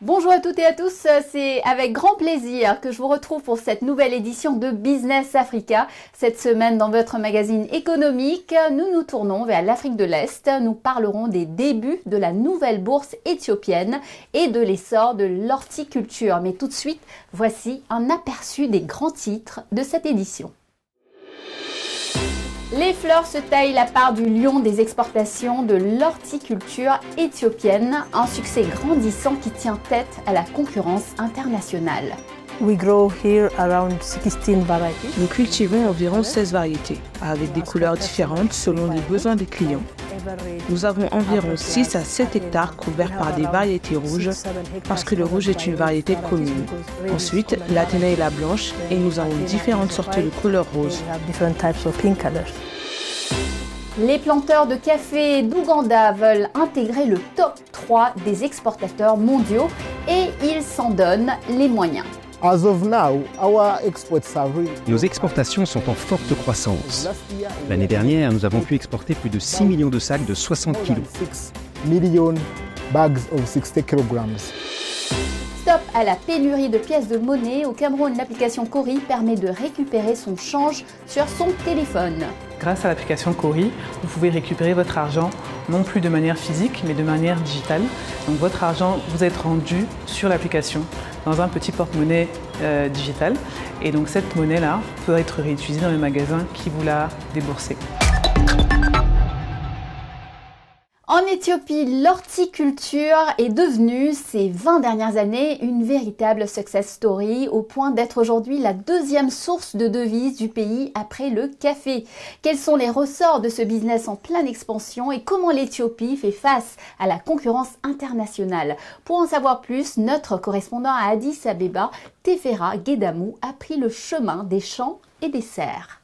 Bonjour à toutes et à tous, c'est avec grand plaisir que je vous retrouve pour cette nouvelle édition de Business Africa. Cette semaine, dans votre magazine économique, nous nous tournons vers l'Afrique de l'Est. Nous parlerons des débuts de la nouvelle bourse éthiopienne et de l'essor de l'horticulture. Mais tout de suite, voici un aperçu des grands titres de cette édition. Les fleurs se taillent la part du lion des exportations de l'horticulture éthiopienne, un succès grandissant qui tient tête à la concurrence internationale. We grow here around 16 varieties. Nous cultivons environ 16 variétés, avec des couleurs différentes selon les besoins des clients. Nous avons environ 6 à 7 hectares couverts par des variétés rouges, parce que le rouge est une variété commune. Ensuite, l'Athéna et la blanche, et nous avons différentes sortes de couleurs roses. Les planteurs de café d'Ouganda veulent intégrer le top 3 des exportateurs mondiaux et ils s'en donnent les moyens. Nos exportations sont en forte croissance. L'année dernière, nous avons pu exporter plus de 6 millions de sacs de 60 kg. Stop à la pénurie de pièces de monnaie. Au Cameroun, l'application Cori permet de récupérer son change sur son téléphone. Grâce à l'application Cori, vous pouvez récupérer votre argent non plus de manière physique, mais de manière digitale. Donc votre argent vous est rendu sur l'application dans un petit porte-monnaie digital. Et donc cette monnaie-là peut être réutilisée dans le magasin qui vous l'a déboursée. En Éthiopie, l'horticulture est devenue ces 20 dernières années une véritable success story au point d'être aujourd'hui la deuxième source de devises du pays après le café. Quels sont les ressorts de ce business en pleine expansion et comment l'Éthiopie fait face à la concurrence internationale? Pour en savoir plus, notre correspondant à Addis Abeba, Tefera Gedamou, a pris le chemin des champs et des serres.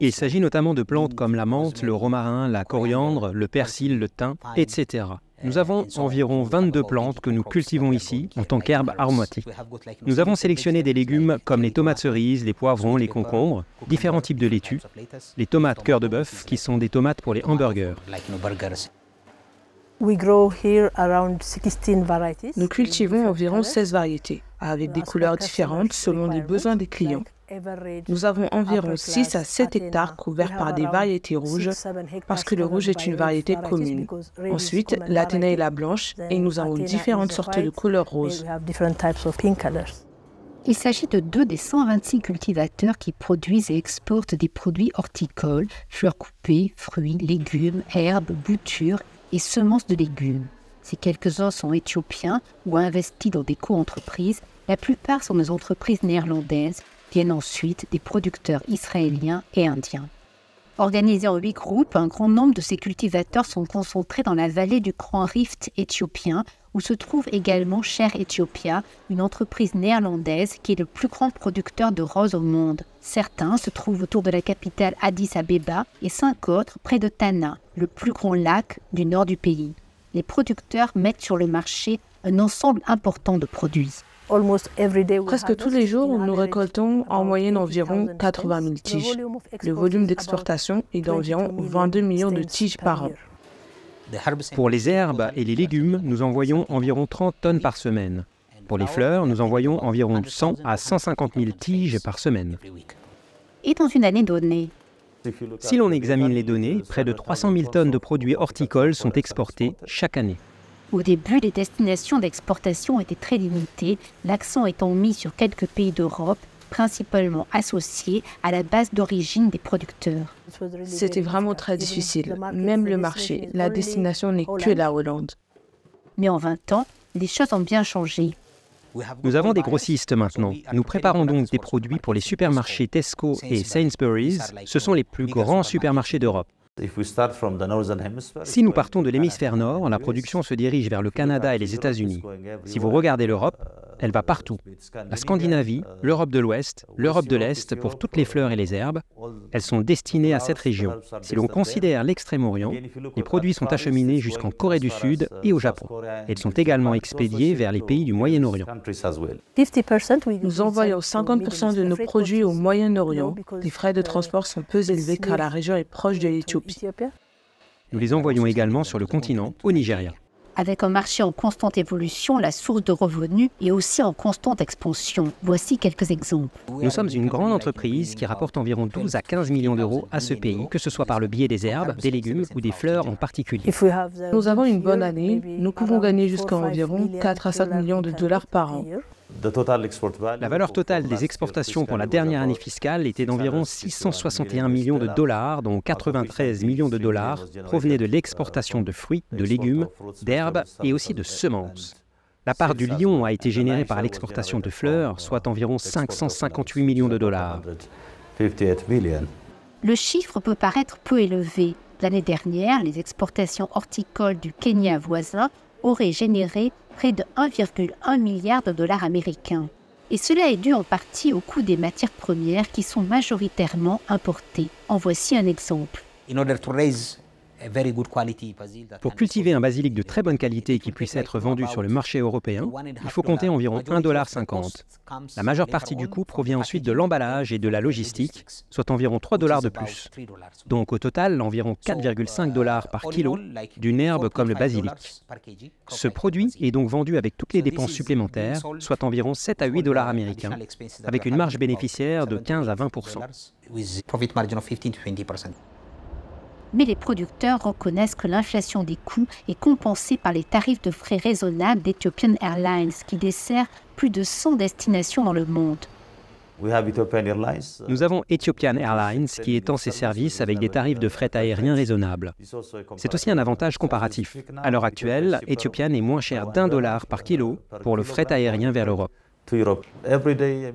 Il s'agit notamment de plantes comme la menthe, le romarin, la coriandre, le persil, le thym, etc. Nous avons environ 22 plantes que nous cultivons ici en tant qu'herbes aromatiques. Nous avons sélectionné des légumes comme les tomates cerises, les poivrons, les concombres, différents types de laitues, les tomates cœur de bœuf qui sont des tomates pour les hamburgers. We grow here around 16 varieties. Nous cultivons environ 16 variétés, avec des couleurs différentes selon les besoins des clients. Nous avons environ 6 à 7 hectares couverts par des variétés rouges, parce que le rouge est une variété commune. Ensuite, l'Athéna et la blanche, et nous avons différentes sortes de couleurs roses. Il s'agit de 2 des 126 cultivateurs qui produisent et exportent des produits horticoles, fleurs coupées, fruits, légumes, herbes, boutures et semences de légumes. Ces quelques-uns sont éthiopiens ou investis dans des co-entreprises. La plupart sont des entreprises néerlandaises. Viennent ensuite des producteurs israéliens et indiens. Organisés en 8 groupes, un grand nombre de ces cultivateurs sont concentrés dans la vallée du Grand Rift éthiopien, où se trouve également Share Ethiopia, une entreprise néerlandaise qui est le plus grand producteur de roses au monde. Certains se trouvent autour de la capitale Addis Abeba et 5 autres près de Tana, le plus grand lac du nord du pays. Les producteurs mettent sur le marché un ensemble important de produits. Presque tous les jours, nous récoltons en moyenne environ 80 000 tiges. Le volume d'exportation est d'environ 22 millions de tiges par an. Pour les herbes et les légumes, nous envoyons environ 30 tonnes par semaine. Pour les fleurs, nous envoyons environ 100 à 150 000 tiges par semaine. Et dans une année donnée, si l'on examine les données, près de 300 000 tonnes de produits horticoles sont exportés chaque année. Au début, les destinations d'exportation étaient très limitées, l'accent étant mis sur quelques pays d'Europe, principalement associés à la base d'origine des producteurs. C'était vraiment très difficile. Même le marché, la destination n'est que la Hollande. Mais en 20 ans, les choses ont bien changé. Nous avons des grossistes maintenant. Nous préparons donc des produits pour les supermarchés Tesco et Sainsbury's. Ce sont les plus grands supermarchés d'Europe. Si nous partons de l'hémisphère nord, la production se dirige vers le Canada et les États-Unis. Si vous regardez l'Europe, Elle va partout. La Scandinavie, l'Europe de l'Ouest, l'Europe de l'Est pour toutes les fleurs et les herbes. Elles sont destinées à cette région. Si l'on considère l'Extrême-Orient, les produits sont acheminés jusqu'en Corée du Sud et au Japon. Ils sont également expédiés vers les pays du Moyen-Orient. Nous envoyons 50% de nos produits au Moyen-Orient. Les frais de transport sont peu élevés car la région est proche de l'Éthiopie. Nous les envoyons également sur le continent, au Nigeria. Avec un marché en constante évolution, la source de revenus est aussi en constante expansion. Voici quelques exemples. Nous sommes une grande entreprise qui rapporte environ 12 à 15 millions d'euros à ce pays, que ce soit par le biais des herbes, des légumes ou des fleurs en particulier. Nous avons une bonne année. Nous pouvons gagner jusqu'à environ 4 à 5 millions de dollars par an. La valeur totale des exportations pour la dernière année fiscale était d'environ 661 millions de dollars, dont 93 millions de dollars provenaient de l'exportation de fruits, de légumes, d'herbes et aussi de semences. La part du lion a été générée par l'exportation de fleurs, soit environ 558 millions de dollars. Le chiffre peut paraître peu élevé. L'année dernière, les exportations horticoles du Kenya voisin auraient généré près de 1,1 milliard de dollars américains. Et cela est dû en partie au coût des matières premières qui sont majoritairement importées. En voici un exemple. Pour cultiver un basilic de très bonne qualité qui puisse être vendu sur le marché européen, il faut compter environ 1,50 $. La majeure partie du coût provient ensuite de l'emballage et de la logistique, soit environ 3 $ de plus. Donc au total, environ 4,5 $ par kilo d'une herbe comme le basilic. Ce produit est donc vendu avec toutes les dépenses supplémentaires, soit environ 7 à 8 $ américains, avec une marge bénéficiaire de 15 à 20%. Mais les producteurs reconnaissent que l'inflation des coûts est compensée par les tarifs de frais raisonnables d'Ethiopian Airlines qui dessert plus de 100 destinations dans le monde. Nous avons Ethiopian Airlines qui étend ses services avec des tarifs de fret aérien raisonnables. C'est aussi un avantage comparatif. À l'heure actuelle, Ethiopian est moins cher d'1 $ par kilo pour le fret aérien vers l'Europe.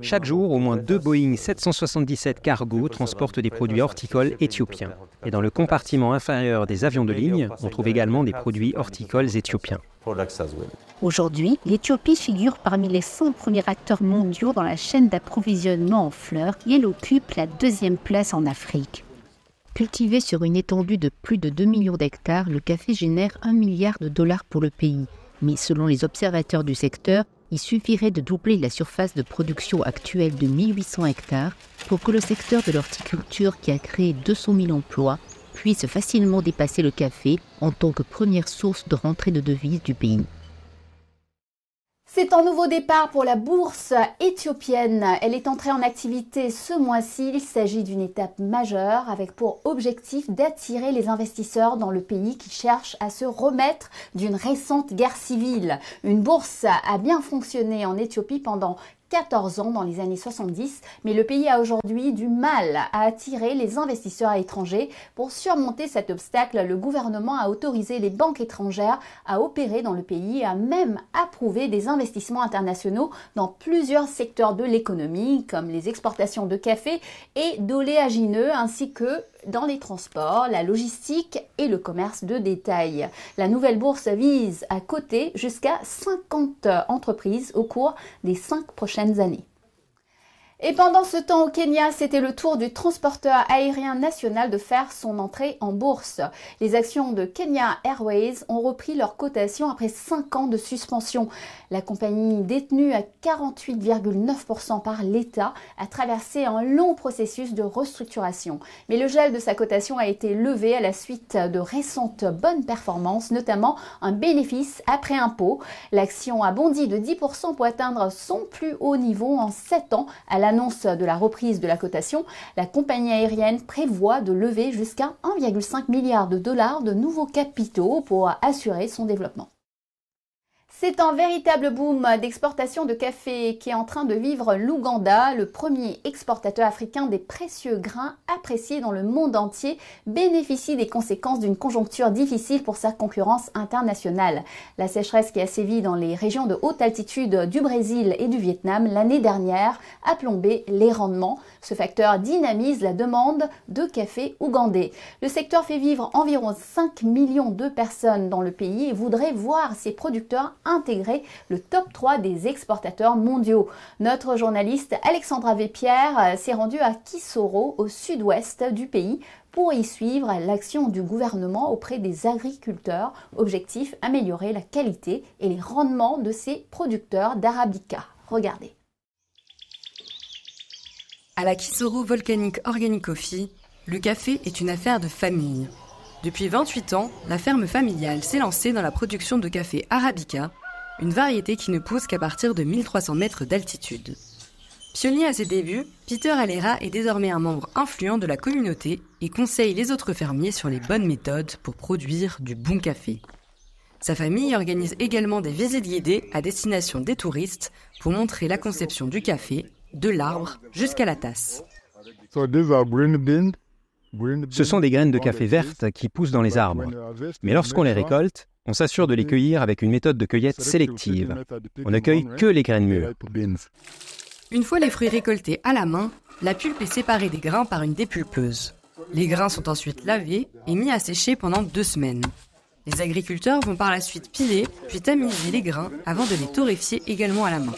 Chaque jour, au moins 2 Boeing 777 cargo transportent des produits horticoles éthiopiens. Et dans le compartiment inférieur des avions de ligne, on trouve également des produits horticoles éthiopiens. Aujourd'hui, l'Éthiopie figure parmi les 100 premiers acteurs mondiaux dans la chaîne d'approvisionnement en fleurs et elle occupe la 2e place en Afrique. Cultivé sur une étendue de plus de 2 millions d'hectares, le café génère 1 milliard de dollars pour le pays. Mais selon les observateurs du secteur, il suffirait de doubler la surface de production actuelle de 1800 hectares pour que le secteur de l'horticulture, qui a créé 200 000 emplois, puisse facilement dépasser le café en tant que première source de rentrée de devises du pays. C'est un nouveau départ pour la bourse éthiopienne. Elle est entrée en activité ce mois-ci. Il s'agit d'une étape majeure avec pour objectif d'attirer les investisseurs dans le pays qui cherchent à se remettre d'une récente guerre civile. Une bourse a bien fonctionné en Éthiopie pendant 14 ans dans les années 70, mais le pays a aujourd'hui du mal à attirer les investisseurs étrangers. Pour surmonter cet obstacle, le gouvernement a autorisé les banques étrangères à opérer dans le pays et a même approuvé des investissements internationaux dans plusieurs secteurs de l'économie, comme les exportations de café et d'oléagineux, ainsi que dans les transports, la logistique et le commerce de détail. La nouvelle bourse vise à coter jusqu'à 50 entreprises au cours des 5 prochaines années. Et pendant ce temps au Kenya, c'était le tour du transporteur aérien national de faire son entrée en bourse. Les actions de Kenya Airways ont repris leur cotation après 5 ans de suspension. La compagnie, détenue à 48,9% par l'État, a traversé un long processus de restructuration. Mais le gel de sa cotation a été levé à la suite de récentes bonnes performances, notamment un bénéfice après impôt. L'action a bondi de 10% pour atteindre son plus haut niveau en 7 ans à l'annonce de la reprise de la cotation. La compagnie aérienne prévoit de lever jusqu'à 1,5 milliard de dollars de nouveaux capitaux pour assurer son développement. C'est un véritable boom d'exportation de café qui est en train de vivre l'Ouganda. Le premier exportateur africain des précieux grains appréciés dans le monde entier bénéficie des conséquences d'une conjoncture difficile pour sa concurrence internationale. La sécheresse qui a sévi dans les régions de haute altitude du Brésil et du Vietnam l'année dernière a plombé les rendements. Ce facteur dynamise la demande de café ougandais. Le secteur fait vivre environ 5 millions de personnes dans le pays et voudrait voir ses producteurs intégrer le top 3 des exportateurs mondiaux. Notre journaliste Alexandra Vépierre s'est rendue à Kisoro, au sud-ouest du pays, pour y suivre l'action du gouvernement auprès des agriculteurs. Objectif, améliorer la qualité et les rendements de ces producteurs d'Arabica. Regardez. À la Kisoro Volcanic Organic Coffee, le café est une affaire de famille. Depuis 28 ans, la ferme familiale s'est lancée dans la production de café Arabica, une variété qui ne pousse qu'à partir de 1300 mètres d'altitude. Pionnier à ses débuts, Peter Alera est désormais un membre influent de la communauté et conseille les autres fermiers sur les bonnes méthodes pour produire du bon café. Sa famille organise également des visites guidées à destination des touristes pour montrer la conception du café, de l'arbre jusqu'à la tasse. Ce sont des graines de café vertes qui poussent dans les arbres. Mais lorsqu'on les récolte, on s'assure de les cueillir avec une méthode de cueillette sélective. On ne cueille que les graines mûres. Une fois les fruits récoltés à la main, la pulpe est séparée des grains par une dépulpeuse. Les grains sont ensuite lavés et mis à sécher pendant 2 semaines. Les agriculteurs vont par la suite piler, puis tamiser les grains avant de les torréfier également à la main.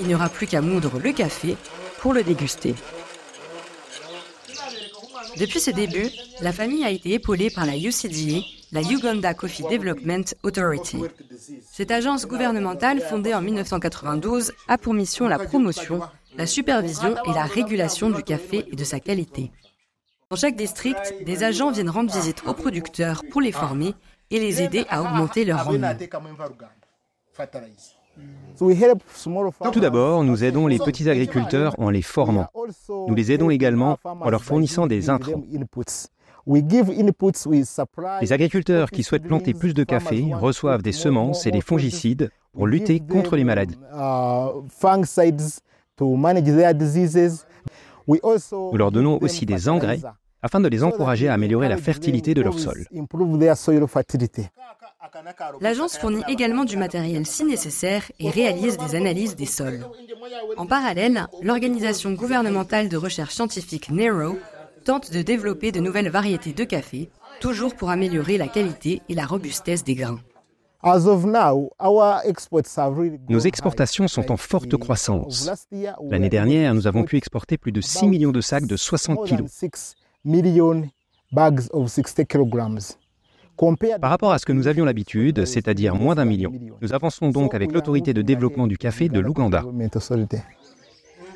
Il n'y aura plus qu'à moudre le café pour le déguster. Depuis ses débuts, la famille a été épaulée par la UCDA, la Uganda Coffee Development Authority. Cette agence gouvernementale fondée en 1992 a pour mission la promotion, la supervision et la régulation du café et de sa qualité. Dans chaque district, des agents viennent rendre visite aux producteurs pour les former et les aider à augmenter leur rendement. Tout d'abord, nous aidons les petits agriculteurs en les formant. Nous les aidons également en leur fournissant des intrants. Les agriculteurs qui souhaitent planter plus de café reçoivent des semences et des fongicides pour lutter contre les maladies. Nous leur donnons aussi des engrais afin de les encourager à améliorer la fertilité de leur sol. L'agence fournit également du matériel si nécessaire et réalise des analyses des sols. En parallèle, l'organisation gouvernementale de recherche scientifique NERO tente de développer de nouvelles variétés de café, toujours pour améliorer la qualité et la robustesse des grains. Nos exportations sont en forte croissance. L'année dernière, nous avons pu exporter plus de 6 millions de sacs de 60 kilos. Par rapport à ce que nous avions l'habitude, c'est-à-dire moins d'1 million, nous avançons donc avec l'autorité de développement du café de l'Ouganda.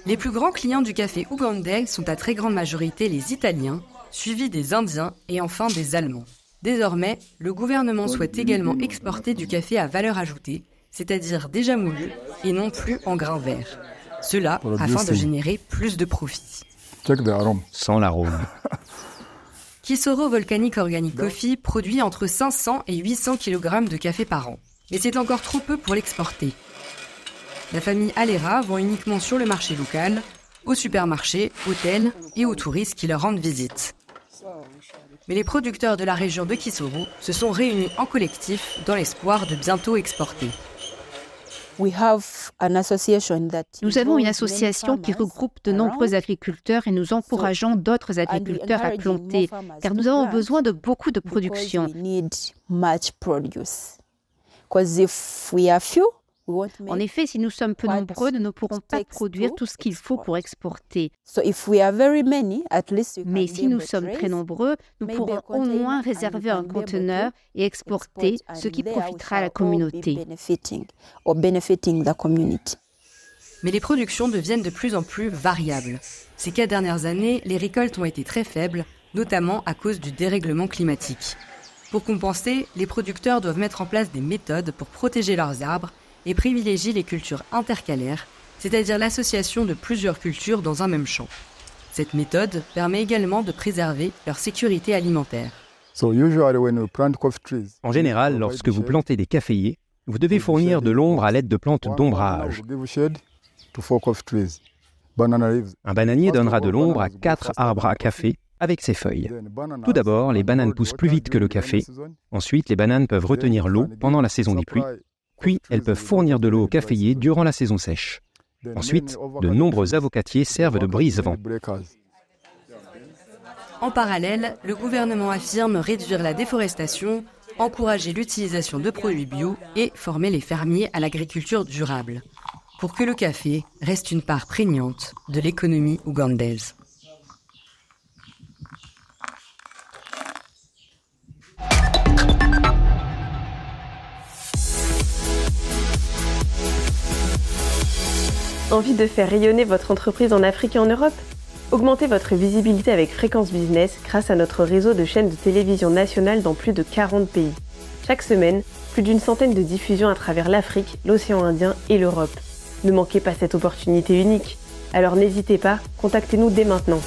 Les plus grands clients du café ougandais sont à très grande majorité les Italiens, suivis des Indiens et enfin des Allemands. Désormais, le gouvernement souhaite également exporter du café à valeur ajoutée, c'est-à-dire déjà moulu et non plus en grains verts. Cela afin de générer plus de profits. Sans l'arôme. Kisoro Volcanic Organic Coffee produit entre 500 et 800 kg de café par an. Mais c'est encore trop peu pour l'exporter. La famille Alera vend uniquement sur le marché local, aux supermarchés, hôtels et aux touristes qui leur rendent visite. Mais les producteurs de la région de Kisoro se sont réunis en collectif dans l'espoir de bientôt exporter. Nous avons une association qui regroupe de nombreux agriculteurs et nous encourageons d'autres agriculteurs à planter, car nous avons besoin de beaucoup de production. En effet, si nous sommes peu nombreux, nous ne pourrons pas produire tout ce qu'il faut pour exporter. Mais si nous sommes très nombreux, nous pourrons au moins réserver un conteneur et exporter, ce qui profitera à la communauté. Mais les productions deviennent de plus en plus variables. Ces 4 dernières années, les récoltes ont été très faibles, notamment à cause du dérèglement climatique. Pour compenser, les producteurs doivent mettre en place des méthodes pour protéger leurs arbres et privilégient les cultures intercalaires, c'est-à-dire l'association de plusieurs cultures dans un même champ. Cette méthode permet également de préserver leur sécurité alimentaire. En général, lorsque vous plantez des caféiers, vous devez fournir de l'ombre à l'aide de plantes d'ombrage. Un bananier donnera de l'ombre à 4 arbres à café avec ses feuilles. Tout d'abord, les bananes poussent plus vite que le café. Ensuite, les bananes peuvent retenir l'eau pendant la saison des pluies. Puis, elles peuvent fournir de l'eau aux caféiers durant la saison sèche. Ensuite, de nombreux avocatiers servent de brise-vent. En parallèle, le gouvernement affirme réduire la déforestation encourager l'utilisation de produits bio et former les fermiers à l'agriculture durable, pour que le café reste une part prégnante de l'économie ougandaise. Envie de faire rayonner votre entreprise en Afrique et en Europe? Augmentez votre visibilité avec Fréquence Business grâce à notre réseau de chaînes de télévision nationales dans plus de 40 pays. Chaque semaine, plus d'une centaine de diffusions à travers l'Afrique, l'océan Indien et l'Europe. Ne manquez pas cette opportunité unique. Alors n'hésitez pas, contactez-nous dès maintenant.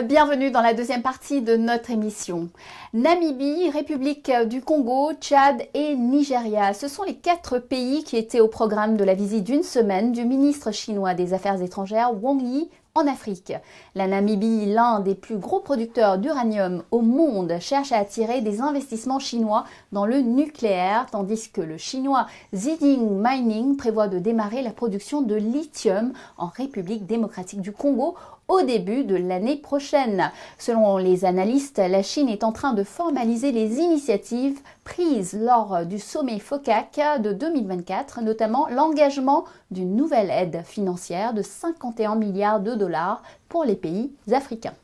Bienvenue dans la deuxième partie de notre émission. Namibie, République du Congo, Tchad et Nigeria. Ce sont les 4 pays qui étaient au programme de la visite d'une semaine du ministre chinois des Affaires étrangères Wang Yi en Afrique. La Namibie, l'un des plus gros producteurs d'uranium au monde, cherche à attirer des investissements chinois dans le nucléaire, tandis que le chinois Ziding Mining prévoit de démarrer la production de lithium en République démocratique du Congo au début de l'année prochaine. Selon les analystes, la Chine est en train de formaliser les initiatives prises lors du sommet FOCAC de 2024, notamment l'engagement d'une nouvelle aide financière de 51 milliards de dollars pour les pays africains.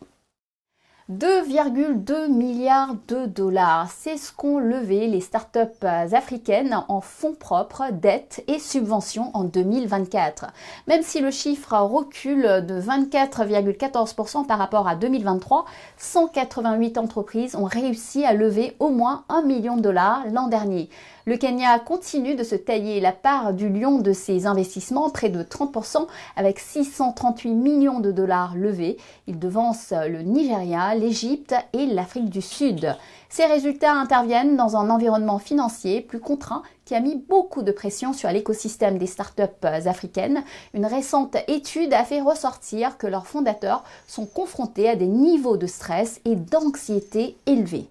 2,2 milliards de dollars, c'est ce qu'ont levé les startups africaines en fonds propres, dettes et subventions en 2024. Même si le chiffre recule de 24,14% par rapport à 2023, 188 entreprises ont réussi à lever au moins 1 million de dollars l'an dernier. Le Kenya continue de se tailler la part du lion de ses investissements, près de 30%, avec 638 millions de dollars levés. Il devance le Nigeria, l'Égypte et l'Afrique du Sud. Ces résultats interviennent dans un environnement financier plus contraint qui a mis beaucoup de pression sur l'écosystème des startups africaines. Une récente étude a fait ressortir que leurs fondateurs sont confrontés à des niveaux de stress et d'anxiété élevés.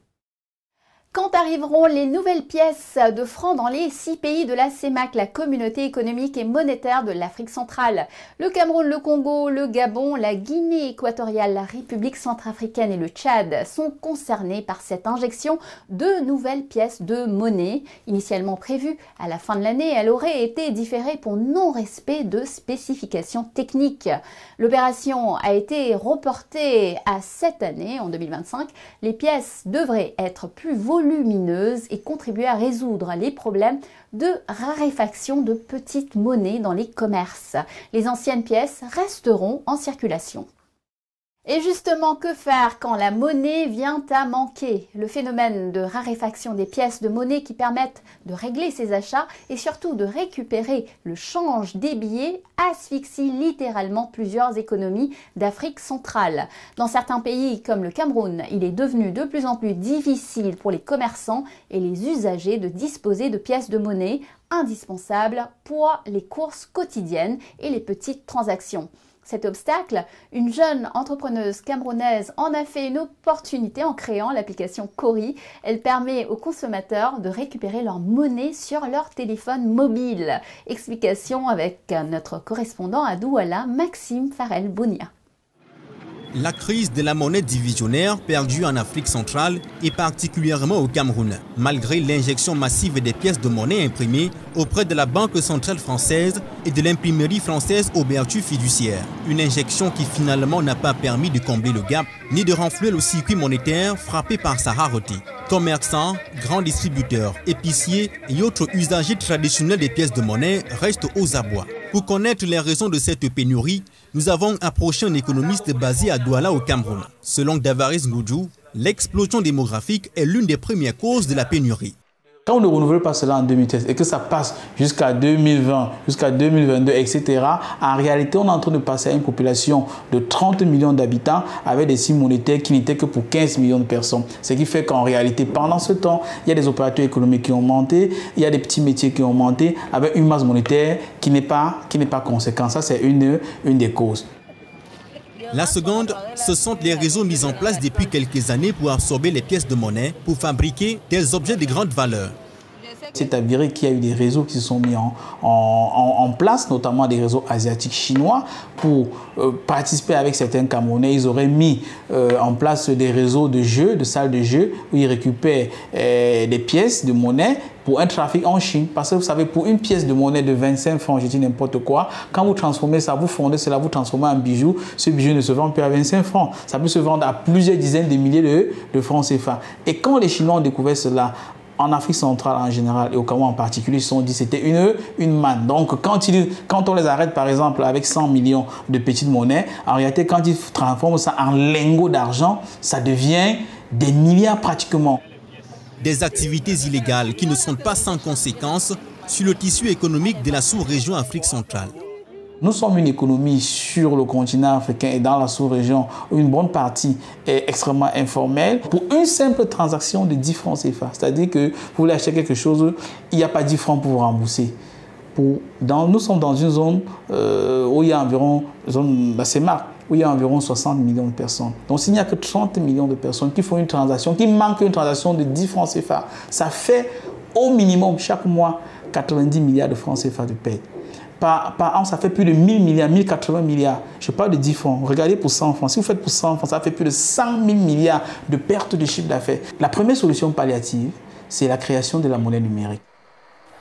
Quand arriveront les nouvelles pièces de francs dans les 6 pays de la CEMAC, la communauté économique et monétaire de l'Afrique centrale? Le Cameroun, le Congo, le Gabon, la Guinée équatoriale, la République centrafricaine et le Tchad sont concernés par cette injection de nouvelles pièces de monnaie. Initialement prévue à la fin de l'année, elle aurait été différée pour non-respect de spécifications techniques. L'opération a été reportée à cette année, en 2025. Les pièces devraient être plus volumineuses et contribuer à résoudre les problèmes de raréfaction de petites monnaies dans les commerces. Les anciennes pièces resteront en circulation. Et justement, que faire quand la monnaie vient à manquer? Le phénomène de raréfaction des pièces de monnaie qui permettent de régler ses achats et surtout de récupérer le change des billets asphyxie littéralement plusieurs économies d'Afrique centrale. Dans certains pays comme le Cameroun, il est devenu de plus en plus difficile pour les commerçants et les usagers de disposer de pièces de monnaie indispensables pour les courses quotidiennes et les petites transactions. Cet obstacle, une jeune entrepreneuse camerounaise en a fait une opportunité en créant l'application Cori. Elle permet aux consommateurs de récupérer leur monnaie sur leur téléphone mobile. Explication avec notre correspondant à Douala, Maxime Farel-Bounia. La crise de la monnaie divisionnaire perdue en Afrique centrale et particulièrement au Cameroun, malgré l'injection massive des pièces de monnaie imprimées auprès de la Banque centrale française et de l'imprimerie française aux vertus fiduciaires. Une injection qui finalement n'a pas permis de combler le gap ni de renflouer le circuit monétaire frappé par sa rareté. Commerçants, grands distributeurs, épiciers et autres usagers traditionnels des pièces de monnaie restent aux abois. Pour connaître les raisons de cette pénurie, nous avons approché un économiste basé à Douala au Cameroun. Selon Davaris Ngoudjou, l'explosion démographique est l'une des premières causes de la pénurie. Quand on ne renouvelle pas cela en 2013 et que ça passe jusqu'à 2020, jusqu'à 2022, etc., en réalité, on est en train de passer à une population de 30 millions d'habitants avec des cibles monétaires qui n'étaient que pour 15 millions de personnes. Ce qui fait qu'en réalité, pendant ce temps, il y a des opérateurs économiques qui ont monté, il y a des petits métiers qui ont monté avec une masse monétaire qui n'est pas conséquente. Ça, c'est une des causes. La seconde, ce sont les réseaux mis en place depuis quelques années pour absorber les pièces de monnaie pour fabriquer des objets de grande valeur. C'est avéré qu'il y a eu des réseaux qui se sont mis en place, notamment des réseaux asiatiques chinois, pour participer avec certains Camerounais. Ils auraient mis en place des réseaux de jeux, de salles de jeux, où ils récupèrent des pièces de monnaie pour un trafic en Chine. Parce que vous savez, pour une pièce de monnaie de 25 francs, je dis n'importe quoi, quand vous transformez ça, vous fondez cela, vous transformez en bijou, ce bijou ne se vend plus à 25 francs. Ça peut se vendre à plusieurs dizaines de milliers de francs CFA. Et quand les Chinois ont découvert cela, en Afrique centrale en général et au Cameroun en particulier, ils se sont dit que c'était une manne. Donc, quand on les arrête, par exemple, avec 100 millions de petites monnaies, en réalité, quand ils transforment ça en lingots d'argent, ça devient des milliards pratiquement. Des activités illégales qui ne sont pas sans conséquences sur le tissu économique de la sous-région Afrique centrale. Nous sommes une économie sur le continent africain et dans la sous-région où une bonne partie est extrêmement informelle. Pour une simple transaction de 10 francs CFA, c'est-à-dire que vous voulez acheter quelque chose, il n'y a pas 10 francs pour vous rembourser. Nous sommes dans une zone où il y a environ, où il y a environ 60 millions de personnes. Donc s'il n'y a que 30 millions de personnes qui font une transaction, qui manquent une transaction de 10 francs CFA, ça fait au minimum chaque mois 90 milliards de francs CFA de paie. Par an, ça fait plus de 1000 milliards, 1080 milliards. Je parle de 10 francs. Regardez pour 100 francs. Si vous faites pour 100 francs, ça fait plus de 100 000 milliards de pertes de chiffre d'affaires. La première solution palliative, c'est la création de la monnaie numérique.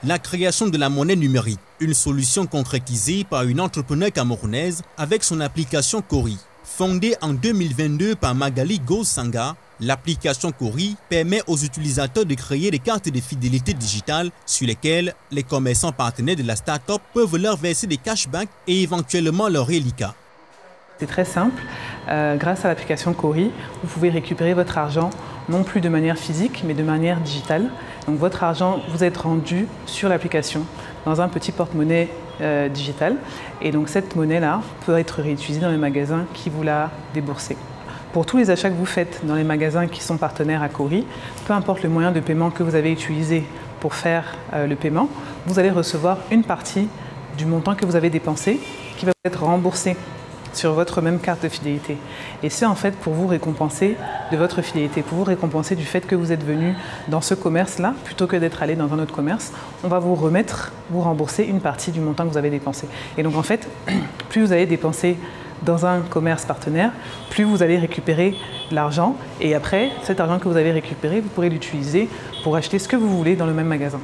La création de la monnaie numérique, une solution concrétisée par une entrepreneur camerounaise avec son application Cori. Fondée en 2022 par Magali Go-Sanga, l'application Cori permet aux utilisateurs de créer des cartes de fidélité digitale sur lesquelles les commerçants partenaires de la start-up peuvent leur verser des cashbacks et éventuellement leurs reliquats. C'est très simple. Grâce à l'application Cori, vous pouvez récupérer votre argent non plus de manière physique, mais de manière digitale. Donc votre argent vous est rendu sur l'application dans un petit porte-monnaie digital. Et donc cette monnaie-là peut être réutilisée dans les magasins qui vous l'a déboursé. Pour tous les achats que vous faites dans les magasins qui sont partenaires à Cori, peu importe le moyen de paiement que vous avez utilisé pour faire le paiement, vous allez recevoir une partie du montant que vous avez dépensé qui va être remboursé sur votre même carte de fidélité. Et c'est en fait pour vous récompenser de votre fidélité, pour vous récompenser du fait que vous êtes venu dans ce commerce-là, plutôt que d'être allé dans un autre commerce, on va vous rembourser une partie du montant que vous avez dépensé. Et donc en fait, plus vous allez dépenser dans un commerce partenaire, plus vous allez récupérer l'argent. Et après, cet argent que vous avez récupéré, vous pourrez l'utiliser pour acheter ce que vous voulez dans le même magasin.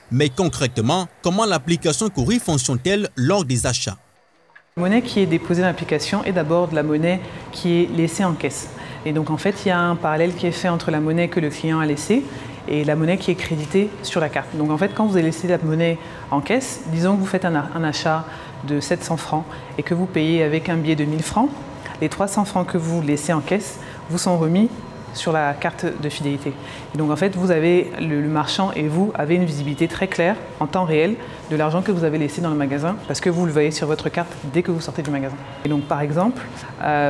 Mais concrètement, comment l'application Cori fonctionne-t-elle lors des achats ? La monnaie qui est déposée dans l'application est d'abord de la monnaie qui est laissée en caisse. Et donc en fait, il y a un parallèle qui est fait entre la monnaie que le client a laissée et la monnaie qui est créditée sur la carte. Donc en fait, quand vous avez laissé la monnaie en caisse, disons que vous faites un achat de 700 francs et que vous payez avec un billet de 1000 francs, les 300 francs que vous laissez en caisse vous sont remis sur la carte de fidélité. Et donc en fait, vous avez le marchand et vous avez une visibilité très claire en temps réel de l'argent que vous avez laissé dans le magasin parce que vous le voyez sur votre carte dès que vous sortez du magasin. Et donc par exemple,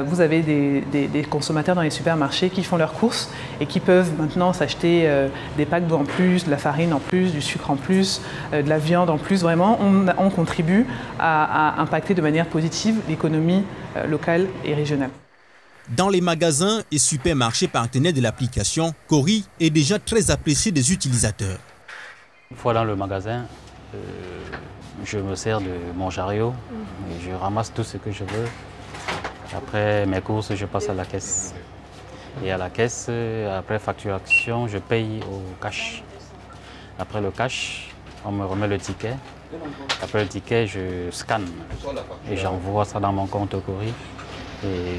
vous avez des consommateurs dans les supermarchés qui font leurs courses et qui peuvent maintenant s'acheter des packs d'eau en plus, de la farine en plus, du sucre en plus, de la viande en plus. Vraiment, on contribue à impacter de manière positive l'économie locale et régionale. Dans les magasins et supermarchés partenaires de l'application, Cori est déjà très apprécié des utilisateurs. Une fois dans le magasin, je me sers de mon chariot et je ramasse tout ce que je veux. Après mes courses, je passe à la caisse. Et à la caisse, après facturation, je paye au cash. Après le cash, on me remet le ticket. Après le ticket, je scanne et j'envoie ça dans mon compte Cori. Et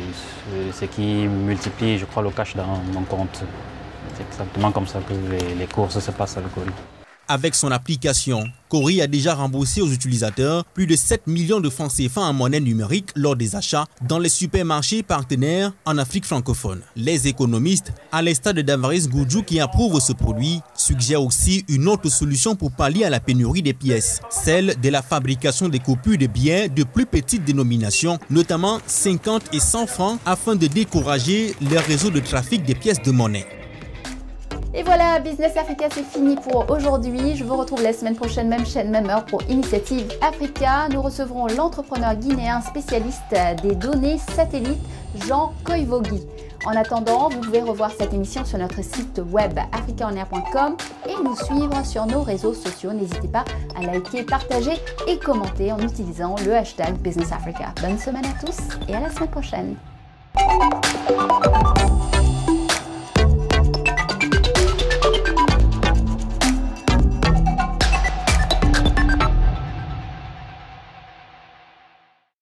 ce qui multiplie, je crois, le cash dans mon compte. C'est exactement comme ça que les courses se passent à Cori. Avec son application, Cori a déjà remboursé aux utilisateurs plus de 7 millions de francs CFA en monnaie numérique lors des achats dans les supermarchés partenaires en Afrique francophone. Les économistes, à l'instar de Damaris Goudjou qui approuve ce produit, suggèrent aussi une autre solution pour pallier à la pénurie des pièces, celle de la fabrication des coupures de billets de plus petite dénomination, notamment 50 et 100 francs, afin de décourager les réseaux de trafic des pièces de monnaie. Et voilà, Business Africa, c'est fini pour aujourd'hui. Je vous retrouve la semaine prochaine, même chaîne, même heure pour Initiative Africa. Nous recevrons l'entrepreneur guinéen spécialiste des données satellites, Jean Koivogi. En attendant, vous pouvez revoir cette émission sur notre site web africaonair.com et nous suivre sur nos réseaux sociaux. N'hésitez pas à liker, partager et commenter en utilisant le hashtag Business Africa. Bonne semaine à tous et à la semaine prochaine.